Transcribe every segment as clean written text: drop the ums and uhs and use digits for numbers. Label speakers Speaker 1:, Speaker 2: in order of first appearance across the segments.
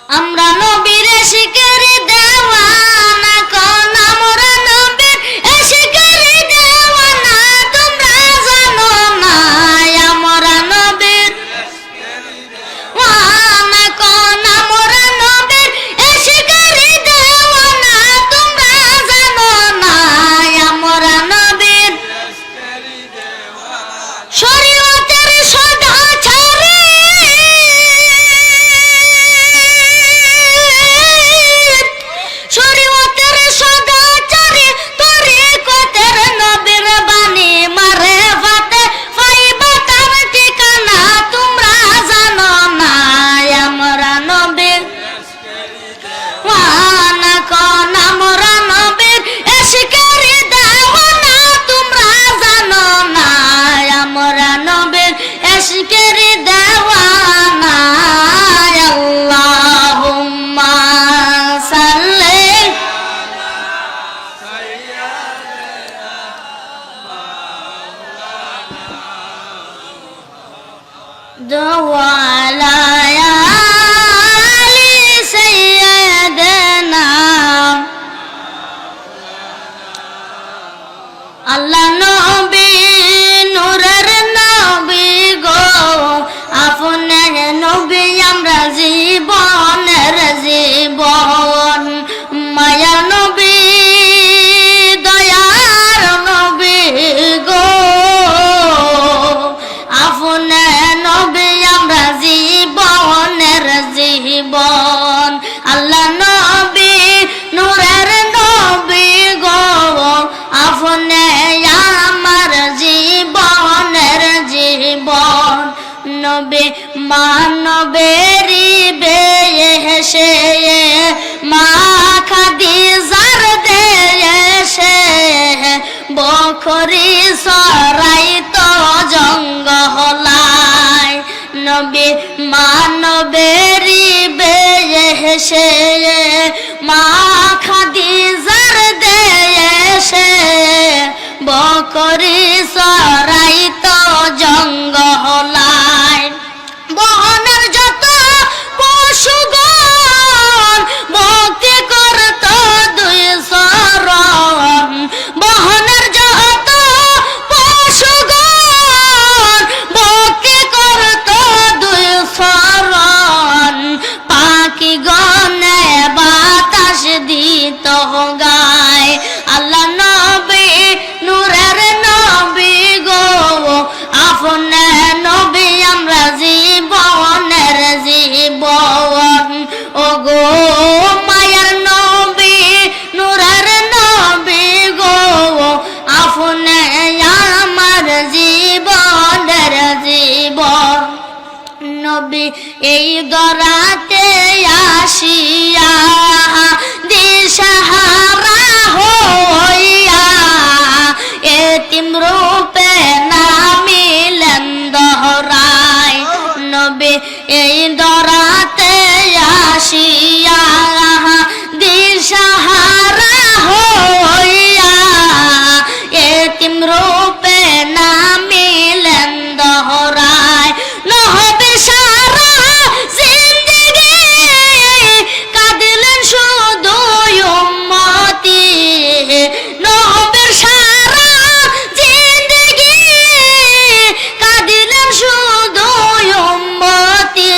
Speaker 1: আমরা নবীর শিকারি দেওয়ানা কোন আমরা নবীর শিকারি দেওয়ানা তোমরা জানো না আমরা নবীর ওয়ানা কোন আমরা নবীর শিকারি দেওয়ানা তোমরা জানো না আমরা নবীর শরীয়তের সদাচারী শরীয়তের সদাচারী তরিকতের নবীর বাণী মারেফাতে পাইবা তার ঠিকানা তোমরা জানো না আমরা নবীর ওয়ানা কোন আমরা নবীর শিকারি দেওয়ানা তোমরা জানো না আমরা নবীর শিকারি দেওয়ানা আল্লাহুম্মা সাল্লি ওয়ালা আলি সাইয়্যিদিনা আল্লাহ নবী নূরের নবী গো আপনার নবী আমরা জীবনের জীবন মায়ার নবী দয়ার নবী গো আপনার নবী আমরা জীবনের জীবন আল্লাহ নবী নূরের নবী গো আপনি আমার জীবনের জীবন নবী মানবেরি বেশে মা খাদিজার দেশে বকরি সরাই তো জঙ্গলায় নবী মানবেরি বেশে মা খাদিজার দেশে বকরি সরাই তো জঙ্গলায় বনের যত পশুগণ ভক্তি করত দুই শরণ বনের যত পশুগণ ভক্তি করত দুই শরণ পাখি গনে বাতাস দিত গায় আল্লাহ নবী নূরের নবী গো আপনার নবী আমরা জীবনের জীবন ও গো মায়ার নবী নূরের নবী গো আপনি আমার জীবনের জীবন নবী এই দরাতে আসিয়া দিশাহারা হইয়া এতিম রূপে নামিলেন দহরায় নবী এই দরাতে আসিয়া দিশাহারা হইয়া এতিম রূপে নামিলেন দহরায় নহবে সারা জিন্দেগি কাঁদিলেন শুধু উম্মতি নহবে সারা জিন্দেগি কাঁদিলেন শুধু উম্মতি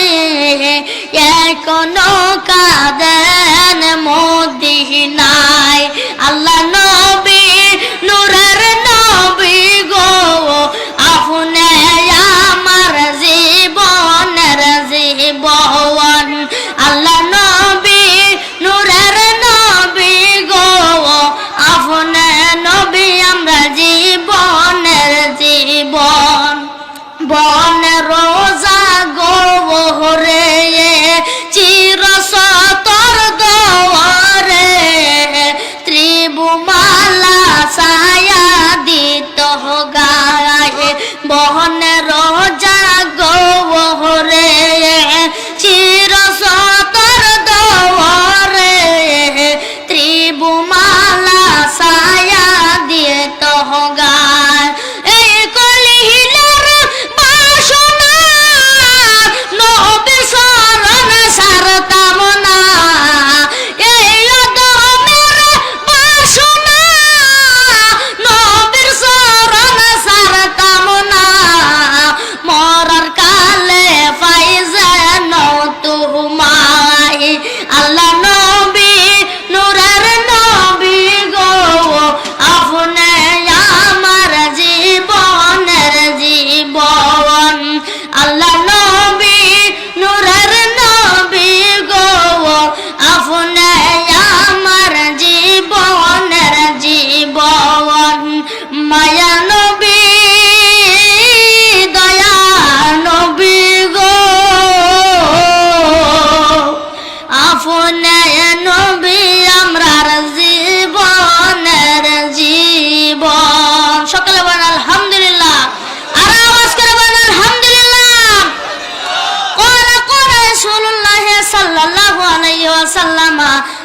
Speaker 1: এখনো কাঁদেন মদিনায় আল্লাহ নবী নূরের নবী গো আপনি আমার জীবনের জীবন আল্লাহ নবী নূরের নবী গো আপনি নবী আমরা জীবনের জীবন বন রোজা গো রে চির সতর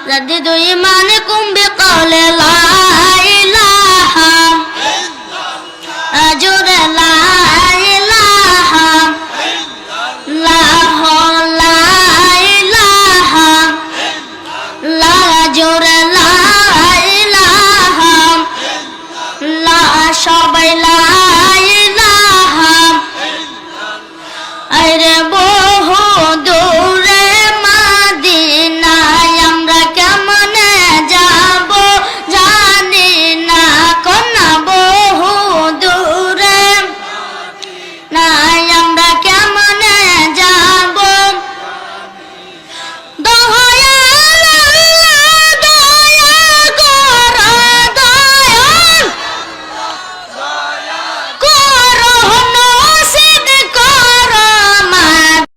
Speaker 1: جددوا إيمانكم بقول لا